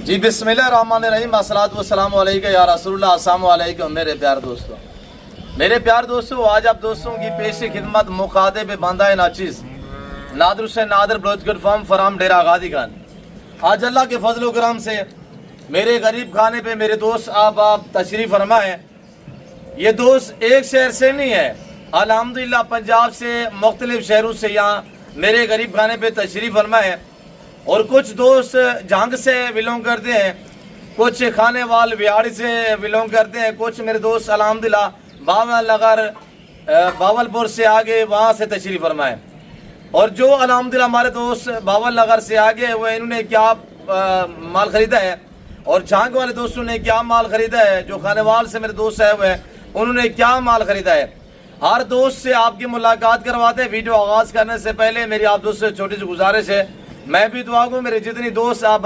جی बिस्मिल्लाहिर्रहमानिर्रहीम अस्सलातु वस्सलामु अलैका या रसूलुल्लाह अस्सलामु अलैकुम मेरे प्यार दोस्तों। मेरे प्यार दोस्तों, आज आप दोस्तों की पेशी खिदमत मुखातिब बंदा नाचिज नादर से नादर बलोचगढ़ फॉर्म फराम डेरा गादी खान। आज अल्लाह के फजल करम से मेरे गरीब खाने पे मेरे दोस्त आप तशरीफ़ फरमा है। ये दोस्त एक शहर से नहीं है, अल्हम्दुलिल्लाह पंजाब से मुख्तलिफ शहरों से यहाँ मेरे गरीब खाने पे तशरीफ़ फरमा है। और कुछ दोस्त जंग से बिलोंग करते हैं, कुछ खाने वाल बिहाड़ी से बिलोंग करते हैं, कुछ मेरे दोस्त अल्हम्दुलिल्लाह बावलपुर से आगे वहाँ से तशरीफ़ फरमाए। और जो अल्हम्दुलिल्लाह हमारे दोस्त बावल नगर से आगे हुए, इन्होंने क्या माल ख़रीदा है, और झांग वाले दोस्तों ने क्या माल ख़रीदा है, जो खानेवाल से मेरे दोस्त आए हुए हैं उन्होंने क्या माल ख़रीदा है। हर दोस्त से आपकी मुलाकात करवाते हैं। वीडियो आगाज़ करने से पहले मेरी आप दोस्त से छोटी सी गुजारिश है, मैं भी दुआ करूँ मेरे जितनी दोस्त आप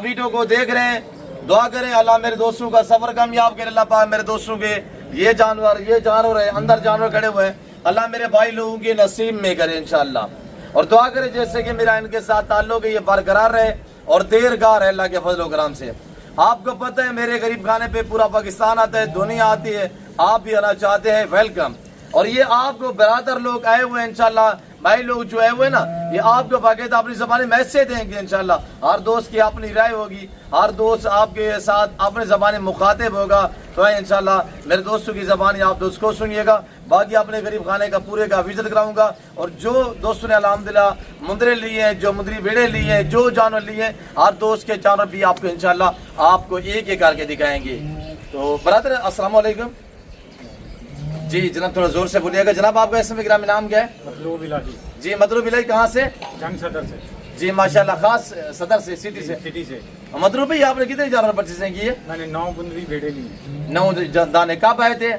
वीडियो को देख रहे हैं, दुआ करें अल्लाह मेरे दोस्तों का सफ़र कामयाब करे। अल्लाह पाक मेरे दोस्तों के ये जानवर है, अंदर जानवर खड़े हुए हैं, अल्लाह मेरे भाई लोगों के नसीब में करे इंशाअल्लाह। और दुआ करें जैसे कि मेरा इनके साथ ताल्लुक़ है ये बरकरार रहे और देरगार है अल्लाह के फजल व करम से। आपको पता है मेरे गरीब खाने पे पूरा पाकिस्तान आता है, दुनिया आती है, आप भी आना चाहते हैं, वेलकम। और ये आपको बरादर लोग आए हुए हैं इंशाअल्लाह, भाई लोग जो आए हुए ना, ये आपको बाकायदा अपनी ज़बानी मैसेज देंगे इंशाअल्लाह। हर दोस्त की अपनी राय होगी, हर दोस्त आपके साथ अपनी ज़बानी मुखातिब होगा, तो इंशाअल्लाह मेरे दोस्तों की ज़बानी आप दोस्त को सुनिएगा। बाकी अपने गरीब खाने का पूरे का विजिट कराऊंगा। और जो दोस्तों ने अल्हम्दुलिल्लाह मुंदरे लिए हैं, जो मुंदरी बेड़े लिए हैं, जो जानवर लिए हैं, हर दोस्त के जानवर भी आपको इंशाअल्लाह आपको एक एक करके दिखाएंगे। तो ब्रदर अस्सलाम वालेकुम जी। जनाब थोड़ा जोर से बोलिएगा। जनाब आपका इसमें ग्रामीण नाम क्या है? मतलूब इलाही जी। मतलूब इलाही कहाँ से? जंग सदर से जी माशाल्लाह, खास सदर से, सिटी से। मतलूब भाई आपने कितने जानवर परचेसिंग की है? मैंने 9 बुंदरी भेड़े ली हैं। 9 दाने। कब आए थे?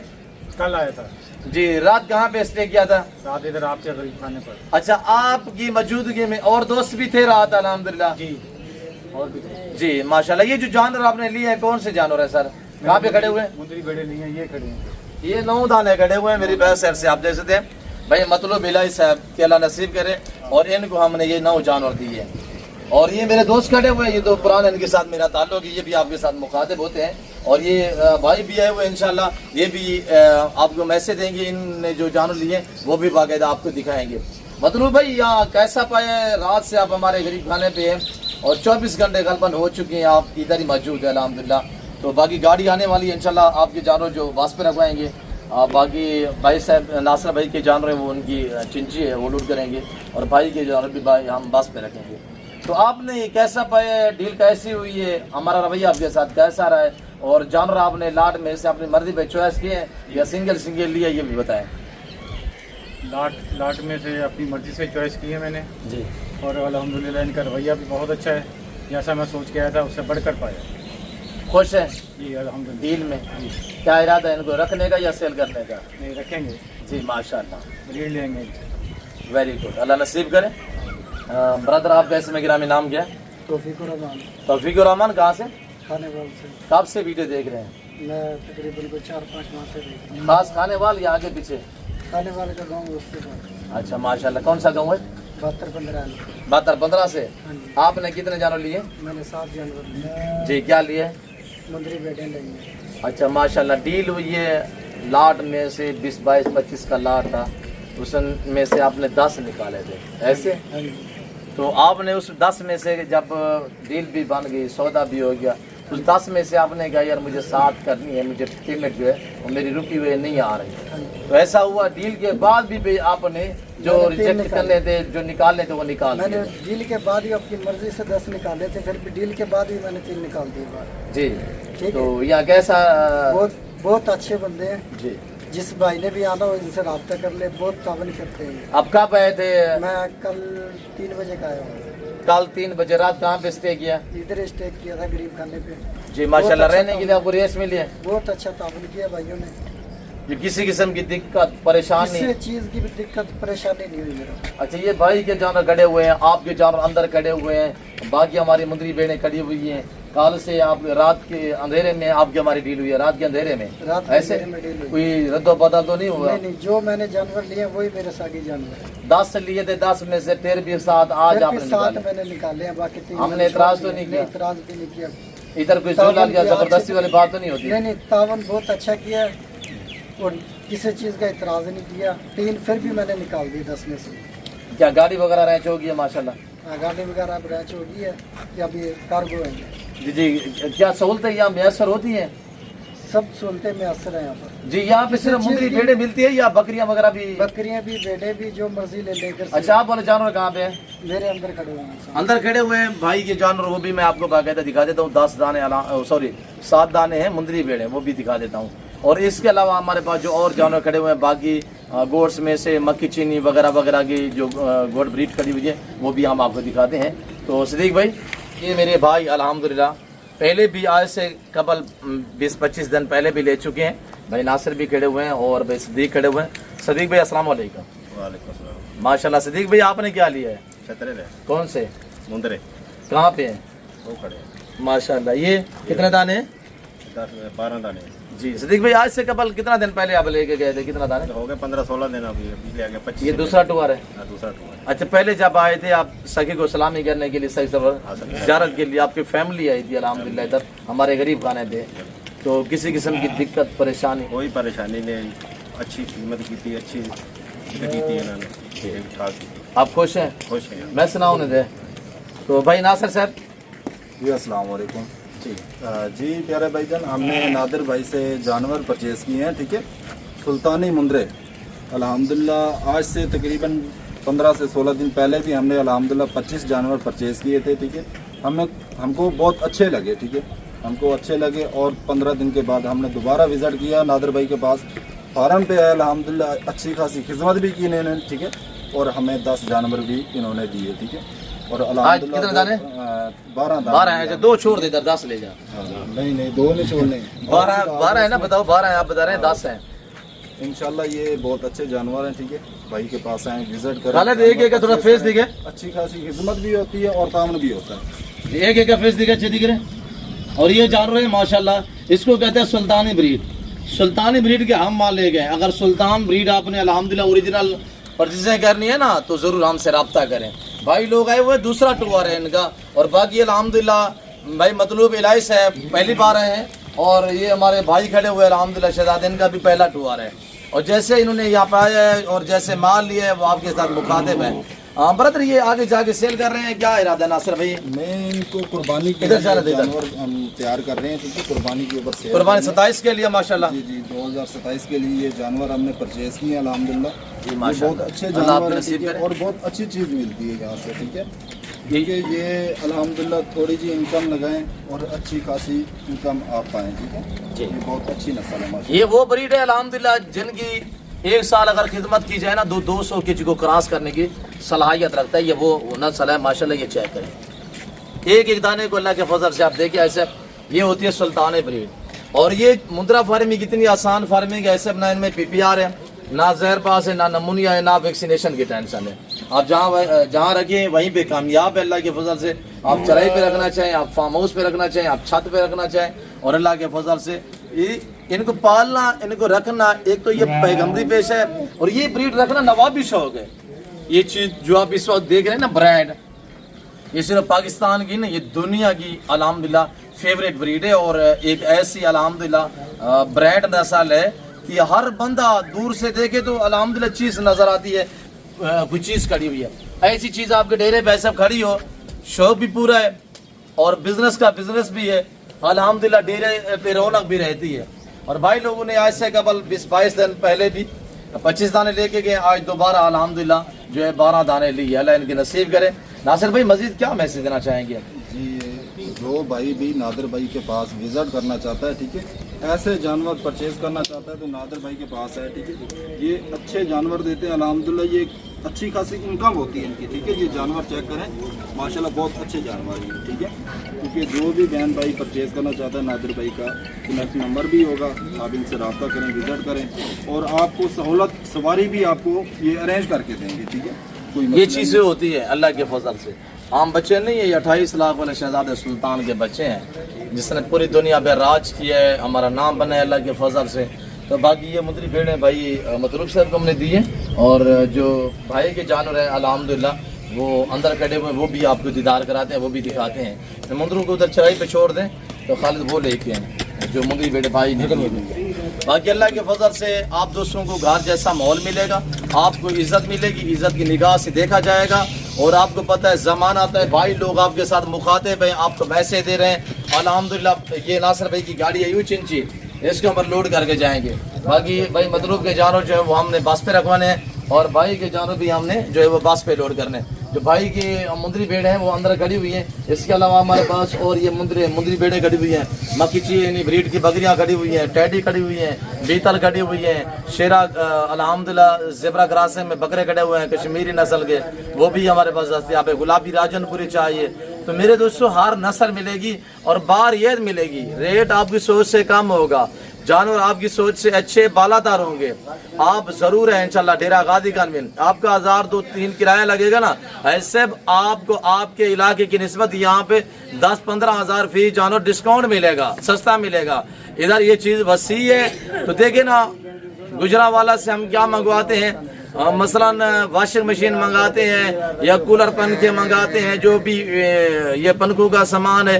कल आया था जी। रात कहाँ पे स्टे किया था? रात इधर आपके गरीब खाने पर। अच्छा, आपकी मौजूदगी में और दोस्त भी थे रात? अल्हम्दुलिल्लाह जी, और भी थे जी माशाल्लाह। ये जो जानवर आपने लिए हैं कौन से जानवर है सर? कहाँ पे खड़े हुए हैं? मुंदरी भेड़े ली हैं, ये खड़े हैं। ये 9 दाने खड़े हुए हैं मेरी बहस सर से, आप देख सकते हैं भाई। मतलब इलाही साहब के अल्लाह नसीब करे, और इनको हमने ये 9 जानवर दिए हैं। और ये मेरे दोस्त खड़े हुए हैं, ये तो पुराने इनके साथ मेरा ताल्लुक है, ये भी आपके साथ मुखातिब होते हैं। और ये भाई भी आए हुए हैं इंशाल्लाह, ये भी आपको मैसेज देंगे, इनने जो जानवर लिए वो भी बाकायदा आपको दिखाएंगे। मतलब भाई यहाँ कैसा पाए? रात से आप हमारे गरीब खाने पे हैं और 24 घंटे गलबन हो चुके हैं, आप इधर ही मौजूद है अल्हम्दुलिल्लाह। तो बाकी गाड़ी आने वाली है इंशाल्लाह, आपके जानवर जो वास पे रखवाएंगे। बाकी भाई साहब नासर भाई के जानवर हैं वो उनकी चिंची है वो लूट करेंगे, और भाई के जानवर भी भाई हम बस पे रखेंगे। तो आपने ये कैसा पाया? डील कैसी हुई है? हमारा रवैया आपके साथ कैसा रहा है? और जानवर आपने लाट में से अपनी मर्जी पे चॉइस किए या सिंगल लिया, ये भी बताएं। लाट में से अपनी मर्जी से चॉइस की है मैंने जी। और अल्हम्दुलिल्लाह इनका रवैया भी बहुत अच्छा है, जैसा मैं सोच के आया था उससे बढ़कर पाया। खुश है जी अल्हम्दुलिल्लाह। डील में क्या इरादा है इनको रखने का या सेल करने का? नहीं, रखेंगे जी माशाल्लाह, ब्रीड लेंगे। वेरी गुड, अल्लाह नसीब करे। ब्रदर आपका इसमें ग्रामीण नाम क्या है? तौफीकुर रहमान। तौफीकुर रहमान कहाँ से? खानेवाल से। कब से वीडियो देख रहे हैं? मैं तकरीबन 4-5 माह से देख रहा हूँ। खास खानेवाल या आगे पीछे? खानेवाल का गाँव उससे बात। अच्छा माशाल्लाह। कौन सा गाँव है? 72-15 से। हाँ जी। आपने कितने जानवर लिए? मैंने 7 जानवर लिए। जी। क्या लिए? मुंदरी बेटे लेंगे। अच्छा माशाल्लाह। डील हुई है लाट में से 20, 22, 25 का लाट था, उसमें से आपने 10 निकाले थे ऐसे? हाँ जी। तो आपने उस 10 में से जब डील भी बन गई, सौदा भी हो गया, उस 10 में से आपने कहा यार मुझे 7 करनी है, मुझे पेमेंट जो है वो मेरी रुकी हुई नहीं आ रही। तो ऐसा हुआ डील के बाद भी आपने जो रिजेक्ट करने थे, जो निकालने थे वो निकाल मैंने डील के बाद ही अपनी मर्जी से 10 निकाले थे, फिर भी डील के बाद ही मैंने 3 निकाल दिए जी। ठीक तो यहाँ कैसा? बहुत अच्छे बंदे हैं जी। जिस भाई ने भी आना हो इनसे रब्ता कर ले, बहुत तावन करते हैं। अब कब आए थे? मैं कल 3 बजे का आया हूँ। कल 3 बजे। रात कहाँ पे स्टे किया? इधर स्टे किया था गरीब खाने पे। जी माशाल्लाह। रहने के लिए आपको रेस मिली है? बहुत अच्छा तावन किया भाइयों ने। ये किसी किस्म की दिक्कत परेशानी? किसी चीज़ की भी दिक्कत परेशानी नहीं हुई मेरा। अच्छा, ये भाई के जानवर खड़े हुए हैं, आपके जानवर अंदर खड़े हुए हैं, बाकी हमारी मुंदरी भेड़ें खड़ी हुई हैं। कल से आप रात के अंधेरे में आपकी हमारी डील हुई है, रात के अंधेरे में रात के ऐसे अंधेरे में डील हुई। कोई रद्दो बदल तो नहीं हुआ? नहीं नहीं, जो मैंने जानवर लिए वही मेरे सागी जानवर है। 10 लिए थे, 10 में से फिर भी 7 आज फिर भी आपने 7 निकाले। मैंने निकाले हैं, बाकी 3 हमने मैंने इतराज छोड़ तो नहीं दिए। किया? इतराज भी नहीं किया। इधर कोई जोर या जबरदस्ती वाली बात तो नहीं होती? नहीं नहीं, तावन बहुत अच्छा किया है और किसी चीज़ का इतराज़ नहीं किया। 3 फिर भी मैंने निकाल दिए 10 में से। क्या गाड़ी वगैरह रैंच होगी है माशाल्लाह? गाड़ी वगैरह ब्रांच होगी है कि अभी कार्गो है। जी जी, क्या सहूलतें यहाँ मैसर होती हैं? सब सहूलतें में असर है यहाँ पर। जी, यहाँ पे सिर्फ मुंदरी भेड़ें मिलती है या बकरियाँ वगैरह भी? बकरियाँ भी, भेड़े भी, जो मर्जी ले लेकर। अच्छा, आप वाले जानवर कहाँ पे हैं? मेरे अंदर खड़े हुए हैं। अंदर खड़े हुए हैं भाई के जानवर, वो भी मैं आपको बाकायदा दिखा देता हूँ। 10 दाने 7 दाने हैं मुंदरी भेड़े, वो भी दिखा देता हूँ। और इसके अलावा हमारे पास जो और जानवर खड़े हुए हैं, बाकी गोड्स में से मक्की चीनी वगैरह वगैरह की जो गोड ब्रीड खड़ी हुई है, वो भी हम आपको दिखाते हैं। तो सिद्दीक भाई, ये मेरे भाई अल्हम्दुलिल्लाह पहले भी आज से कबल 20-25 दिन पहले भी ले चुके हैं। भाई नासिर भी खड़े हुए हैं और भाई सिद्दीक खड़े हुए हैं। सिद्दीक भाई अस्सलाम वालेकुम। वालेकुम अस्सलाम। माशाल्लाह। सिद्दीक भाई, आपने क्या लिया है? छतरे ले कौन से? मुंदरे कहाँ पे हैं? वो खड़े हैं। माशाल्लाह। ये कितने दाने हैं? 10-12 दाने जी सिद्दीक भाई, आज से कबल कितना दिन पहले आप लेके गए थे? कितना दाने? हो गए 15-16 दिन। अभी ले आ गया 25। ये दूसरा टूर है? हाँ, दूसरा टूर है। अच्छा, पहले जब आए थे आप सखी को सलामी करने के लिए, सही सफर ज़ियारत के लिए आपकी फैमिली आई थी अल्हम्दुलिल्लाह, इधर हमारे गरीब खाने थे, तो किसी किस्म की दिक्कत परेशानी? कोई परेशानी नहीं, अच्छी कीमत की थी, अच्छी लगी थी इन्होंने, ठीक ठाक की थी। आप खुश हैं? खुश हैं। मैं सुनाऊँ दे। तो भाई नासिर साहब जी अस्सलाम वालेकुम। जी प्यारे भाईजान, हमने नादिर भाई से जानवर परचेज़ किए हैं, ठीक है। सुल्तानी मुंदरे अल्हम्दुलिल्लाह आज से तकरीबन 15 से 16 दिन पहले भी हमने अल्हम्दुलिल्लाह 25 जानवर परचेज़ किए थे, ठीक है। हमको बहुत अच्छे लगे, ठीक है, हमको अच्छे लगे। और 15 दिन के बाद हमने दोबारा विज़िट किया नादिर भाई के पास, फार्म पे है अल्हम्दुलिल्लाह अच्छी खासी खिदमत भी की इन्होंने, ठीक है। और हमें 10 जानवर भी इन्होंने दिए, ठीक है। और आज कितने दाने? 12 12 है। अच्छा, 2 छोड़ दे, इधर 10 ले जा। नहीं 2 नहीं छोड़ने। 12 है ना? बताओ, 12 है, आप बता रहे हैं 10 हैं। इंशाल्लाह ये बहुत अच्छे जानवर हैं, ठीक है। भाई के पास आए, विजिट खालिद, करें। एक एक थोड़ा फेस दिखे। अच्छी खासी खिदमत भी होती है और तामन भी होता है। एक एक का फेस दिखे, अच्छे दिख रहे। और ये जानवर है माशाल्लाह, इसको कहते हैं सुल्तानी ब्रीड। सुल्तानी ब्रीड के हम माल ले गए। अगर सुल्तान ब्रीड आपने अल्हम्दुलिल्लाह ओरिजिनल परचेजिंग करनी है ना, तो ज़रूर हमसे रब्ता करें। भाई लोग आए हुए, दूसरा टूर है इनका। और बाकी अल्हम्दुलिल्लाह भाई मतलूब इलाइस है, पहली बार आए हैं। और ये हमारे भाई खड़े हुए अल्हम्दुलिल्लाह शहजाद, इनका भी पहला टूर है। और जैसे इन्होंने यहाँ पे आया है और जैसे माल लिया है, वो आपके साथ मुखातिब है। ब्रदर, ये आगे जाके सेल कर रहे हैं, क्या इरादा है नासिर भाई? मैं इनको कुर्बानी के इधर लिए चला दे, इधर। जानवर हम तैयार कर रहे हैं, ठीक है। कुर्बानी के ऊपर से कुर्बानी 27 के लिए माशाल्लाह। जी 2027 के लिए ये जानवर हमने परचेज किए अल्हम्दुलिल्लाह। जी, ये माशाल्लाह। बहुत अच्छे अल्लाह जानवर आपको हैं, नसीब ठीक है। करे। और बहुत अच्छी चीज़ मिलती है यहाँ से, ठीक है। ठीक है, ये अल्हम्दुलिल्लाह थोड़ी सी इनकम लगाएं और अच्छी खासी इनकम आप पाएँ, ठीक है। जी। ये बहुत अच्छी नस्ल है माशाल्लाह। ये वो ब्रीड है अल्हम्दुलिल्लाह जिनकी 1 साल अगर खिदमत की जाए ना, 200 केजी को क्रॉस करने की सलाहियत रखता है। ये वो नस्ल है माशाल्लाह। ये चेक करें, एक एक दाने को अल्लाह के फजल से आप देखिए ऐसे। ये होती है सुल्तान ब्रीड। और ये मुंद्रा फार्मिंग कितनी आसान फार्मिंग है, ऐसे ना इनमें PPR है, ना जहर पास है, ना नमूनिया है, ना वैक्सीनेशन की टेंशन है। आप जहाँ रखें वहीं पे कामयाब है अल्लाह के फजल से। आप चराई पे रखना चाहें, आप फार्म हाउस पे रखना चाहें, आप छत पे रखना चाहें, और अल्लाह के फजल से इनको पालना, इनको रखना, एक तो ये पैगम्बरी पेश है। और ये ब्रीड रखना नवाबी शौक है। ये चीज़ जो आप इस वक्त देख रहे हैं ना, ब्रांड, ये सिर्फ पाकिस्तान की नहीं, ये दुनिया की अल्हम्दुलिल्लाह फेवरेट ब्रीड है। और एक ऐसी अल्हम्दुलिल्लाह ब्रांड नस्ल है कि हर बंदा दूर से देखे तो अल्हम्दुलिल्लाह चीज़ नज़र आती है, कोई चीज़ खड़ी हुई है। ऐसी चीज़ आपके डेरे पे सब खड़ी हो, शौक भी पूरा है और बिजनेस का बिजनेस भी है अल्हम्दुलिल्लाह, डेरे पे रौनक भी रहती है। और भाई लोगों ने आज से कबल 20-22 दिन पहले भी 25 दाने लेके गए, आज दोबारा अल्हम्दुलिल्लाह जो है 12 दाने लिए। अल्लाह इनके नसीब करे। नासिर भाई, मजीद क्या मैसेज देना चाहेंगे? जी, जो भाई भी नादिर भाई के पास विजिट करना चाहता है, ठीक है, ऐसे जानवर परचेज करना चाहता है तो नादिर भाई के पास है, ठीक है। ये अच्छे जानवर देते हैं अल्हम्दुलिल्लाह। ये अच्छी खासी इनकम होती है इनकी, ठीक है। ये जानवर चेक करें, माशाल्लाह बहुत अच्छे जानवर हैं, ठीक है। क्योंकि जो भी बहन भाई परचेज़ करना चाहता है नादिर भाई का कनेक्ट नंबर भी होगा, आप इनसे रब्ता करें, विज़िट करें, और आपको सहूलत सवारी भी आपको ये अरेंज करके देंगे, ठीक है। कोई ये मसला चीज़ें होती है अल्लाह के फजल से। आम बच्चे नहीं है, ये 28 लाख वाले शहजादे सुल्तान के बच्चे हैं जिसने पूरी दुनिया पे राज किया है, हमारा नाम बना है अल्लाह के फजल से। तो बाकी ये मुद्री भेड़ें भाई मतलूब साहब को हमने दी है, और जो भाई के जानवर हैं अल्हम्दुलिल्लाह वो अंदर खड़े हुए वो भी आपको दीदार कराते हैं, वो भी दिखाते हैं। मुंदरों को उधर चढ़ाई पे छोड़ दें तो खालिद वो लेके हैं जो मुंदरी बेटे भाई निकल गए। बाकी अल्लाह के फजल से आप दोस्तों को घर जैसा माहौल मिलेगा, आपको इज़्ज़त मिलेगी, इज़्ज़त की निगाह से देखा जाएगा। और आपको पता है ज़माना आता है भाई लोग आपके साथ मुखातिब हैं, आपको पैसे दे रहे हैं। अल्हम्दुलिल्लाह ये नासिर भाई की गाड़ी है यूँ चिंची, इसके ऊपर लोड करके जाएंगे। बाकी भाई मतलूब के जानवर जो है वो हमने बस पे रखवाने हैं, और भाई के जानवर भी हमने जो है वो बस पे लोड करने। जो भाई की मुंदरी भेड़ है वो अंदर खड़ी हुई है, इसके अलावा हमारे पास और ये मुंदरी भेड़ें खड़ी हुई हैं, मक्की यानी ब्रीड की बकरियां खड़ी हुई हैं, टैडी खड़ी हुई हैं, बीतल खड़ी हुई हैं, शेरा अल्हम्दुलिल्लाह ज़ेब्रा क्रासिंग में बकरे खड़े हुए हैं कश्मीरी नस्ल के, वो भी हमारे पास दस्तयाब है। गुलाबी राजनपुरी चाहिए तो मेरे दोस्तों हर नस्ल मिलेगी और बारियत मिलेगी। रेट आपकी सोच से कम होगा, जानवर आपकी सोच से अच्छे बालादार होंगे। आप जरूर है इंशाल्लाह डेरा गादी खान में आपका 1000 2 3 किराया लगेगा ना, ऐसे आपको आपके इलाके की निस्बत यहाँ पे 10-15 हज़ार फी जानवर डिस्काउंट मिलेगा, सस्ता मिलेगा। इधर ये चीज़ वसी है। तो देखे ना गुजरावाला से हम क्या मंगवाते हैं, मसलन वॉशिंग मशीन मंगाते हैं या कूलर पंखे मंगाते हैं, जो भी ये पंखों का सामान है,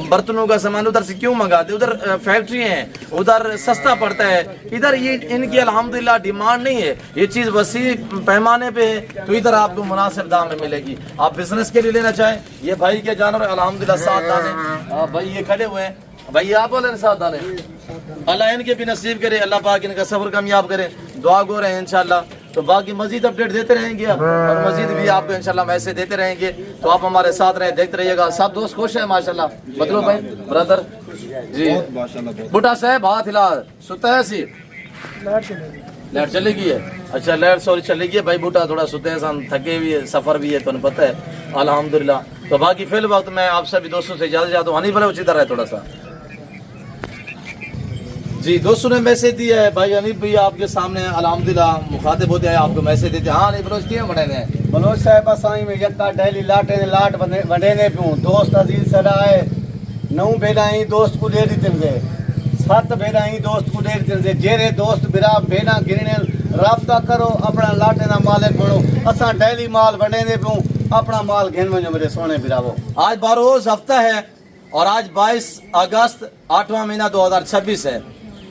बर्तनों का सामान उधर से क्यों मंगाते हैं? उधर फैक्ट्री हैं, उधर सस्ता पड़ता है। इधर ये इनकी अल्हम्दुलिल्लाह डिमांड नहीं है, ये चीज़ वसी पैमाने पे है, तो इधर आपको मुनासिब दाम में मिलेगी। आप बिजनेस के लिए लेना चाहें, ये भाई के जानवर अल्हम्दुलिल्लाह 7 दाने भाई ये खड़े हुए हैं, भाई आप बोले 7 दाने, अल्लाह इनके भी नसीब करे, अल्लाह पाक इनका सफर कामयाब करे, दुआ गो रहे हैं इंशाल्लाह। तो बाकी मजीद अपडेट देते रहेंगे आप, और मजीद भी आपको इंशाल्लाह मैसेज देते रहेंगे। तो आप हमारे साथ रहे, देखते रहिएगा। सब दोस्त खुश है माशाल्लाह। मतलब भाई ब्रदर जी माशाल्लाह बूटा साहब हाथ हिला सुता है सी लाइट चली गई है। अच्छा लाइट सॉरी चली गई है भाई, बूटा थोड़ा सुते हैं, हम थके भी है, सफर भी है, तो पता है अल्हम्दुलिल्लाह। तो बाकी फिल वक्त मैं आप सभी दोस्तों से इजाजत चाहता हूँ। हनी भले उसी तरह है थोड़ा सा जी। दोस्तों ने मैसेज दिया है भाई अनिल भैया आपके सामने अल्हम्दुलिल्लाह मुखातिब होते हैं, आपको मैसेज देते हैं। हाँ नहीं बलोच किए बने ने बलोच साहब असाई में यक्का डेली लाटे ने लाट वंडे ने पियूं दोस्त अजीज सदा है 9 भेड़ाई दोस्त को दे दी थे, 7 भेड़ाई दोस्त को दे दी थे। जेरे दोस्त बिरा भेड़ा गिरने राब्ता करो, अपना लाटे ना मालिक बनो। असा डेली माल वंडे ने पियूं, अपना माल घेन वञो मेरे सोने बिरावो। आज 12 रोज हफ्ता है और आज 22 अगस्त 8वां महीना 2026 है,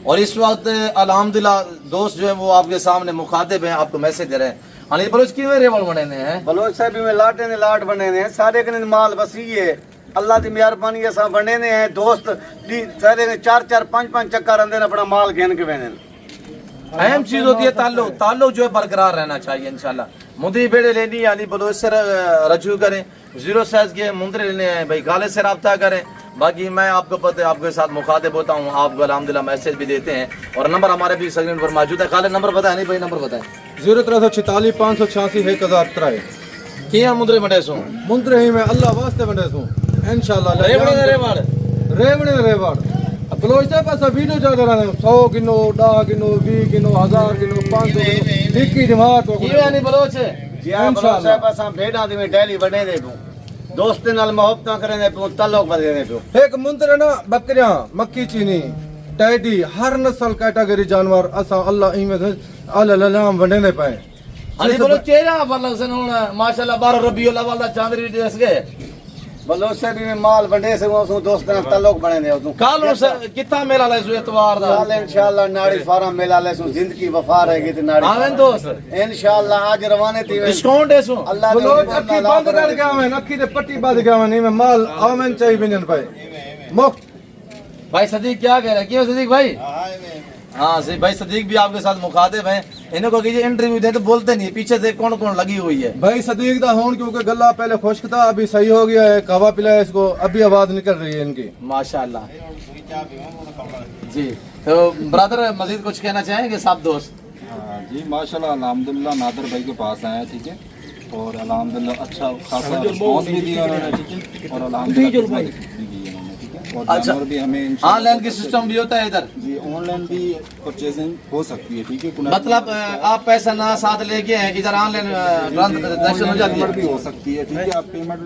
और इस वक्त अल्हम्दुलिल्लाह दोस्त जो है वो आपके सामने मुखातिब हैं, आपको मैसेज दे रहे हैं। अनिल बलोच की रेवड़ बने हैं बलोच साहब में लाटे ने लाट बने ने सारे कने माल वसी है, अल्लाह की मेहरबानी असा बने ने हैं दोस्त दी सारे ने 4-4 5-5 चक्कर अंदर अपना माल घेन के वेने। अहम चीज होती है ताल्लुक जो है बरकरार रहना चाहिए इंशाल्लाह। मुंदरी बेड़े लेनी है अली बलोच से रजू करें, 0 साइज के मुंदरे लेने हैं भाई गाले से रब्ता करें। बाकी मैं आपको पता है आपके साथ मुखातिब होता हूँ, आपको अल्हम्दुलिल्लाह मैसेज भी देते हैं, और नंबर हमारे भी स्क्रीन पर मौजूद है। खाली नंबर बताए नहीं भाई, नंबर बताएं 0346 586 1003 किया मुंदरे बटे सो मुंद्रे ही में अल्लाह वास्ते बने सू इंशाल्लाह रेवड़े रेवड़ बलोच से पास वीडियो चल रहा है 100 kilo 10 kilo 20 kilo 1000 kilo 500 kilo लिखी जमात हो किया नहीं बलोच जी हां बलोच साहब असा भेड़ा दी में डेली बने दे दूं, दोस्त नाल मोहब्बत करे ने पियूं, ताल्लुक बदे ने पियूं। एक मुंद्रे ना बकरियां मक्की चीनी टैडी हर नस्ल कैटेगरी जानवर असा अल्लाह इमे अल्लाह वंडे ने पाए। अली बलोच चेहरा वाला से माशाल्लाह 12 रबीउल अव्वल दा चांदनी दस गए बलोच साहब में माल वंडे से वो दोस्त नाल ताल्लुक बने ने तू काल कितना मेला ले सु इतवार दा कल इंशाल्लाह नाड़ी फार्म मेला ले सु जिंदगी वफा रहेगी ते नाड़ी आवें दोस्त इंशाल्लाह आज रवाने थी डिस्काउंट है सु अल्लाह ने बलोच अखी बंद कर गया मैं अखी दे पट्टी बंद गया मैं नहीं मैं माल आवन चाहिए बिनन पाए मुफ्त। भाई सदीक क्या कह रहे हैं, क्यों सदीक भाई? हाँ सही भाई सदीक भी आपके साथ मुखातिब हैं, इन्हें को कीजिए इंटरव्यू दे तो बोलते नहीं पीछे से कौन कौन लगी हुई है। भाई सदीक दा होन क्योंकि गला पहले खुश्क था अभी सही हो गया है, कहवा पिलाया इसको अभी आवाज निकल रही है इनकी माशाल्लाह जी। तो ब्रदर मजीद कुछ कहना चाहेंगे सब दोस्त? जी माशाल्लाह अल्हम्दुलिल्लाह नादर भाई के पास आए हैं, ठीक है, और अल्हम्दुलिल्लाह अच्छा खासा रिस्पॉन्स भी दिया उन्होंने, ठीक है, और अल्हम्दुलिल्लाह खिदमत भी दी उन्होंने, ठीक है, और अच्छा। जानवर भी हमें इंशाल्लाह ऑनलाइन की सिस्टम भी होता है इधर, जी ऑनलाइन भी परचेजिंग हो सकती है, ठीक है, मतलब आप पैसा ना साथ लेके इधर ऑनलाइन ट्रांजैक्शन हो जाती पेमेंट है। भी हो सकती है, ठीक है, आप पेमेंट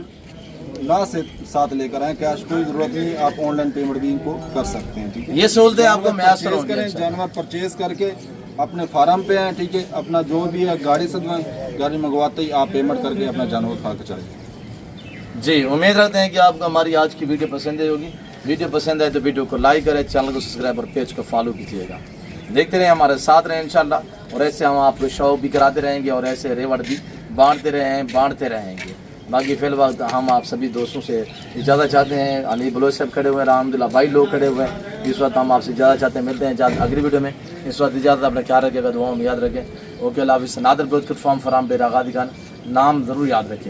ना से साथ लेकर आए, कैश कोई जरूरत नहीं, आप ऑनलाइन पेमेंट भी इनको कर सकते हैं, ठीक है। ये सहूलतें आपको मैसर परचेज होंगी। करें, जानवर परचेज करके अपने फार्म पे आए, ठीक है, अपना जो भी है गाड़ी सजवाएं, गाड़ी मंगवाते ही आप पेमेंट करके अपना जानवर खा के चले जाएं। जी उम्मीद रखते हैं कि आपको हमारी आज की वीडियो पसंद आई होगी। वीडियो पसंद आए तो वीडियो को लाइक करें, चैनल को सब्सक्राइब और पेज को फॉलो कीजिएगा। देखते रहें, हमारे साथ रहें इंशाल्लाह, और ऐसे हम आपको शो भी कराते रहेंगे और ऐसे रेवड़ भी बांटते रहेंगे। बाकी फिल वक्त हम आप सभी दोस्तों से इजाज़त चाहते हैं। अली बलोच साहब खड़े हुए हैं, अल्हम्दुलिल्लाह भाई लोग खड़े हुए हैं। इस वक्त हम आपसे इजाज़त चाहते हैं, मिलते हैं इजाज़त अगली वीडियो में। इस वक्त इजाज़त, अपना ख्याल रखिएगा, दुआओं में याद रखें। ओके, अल्लाह हाफ़िज़। नादर ब्रोथ फार्म फराम बेरागादी खान, नाम ज़रूर याद रखें।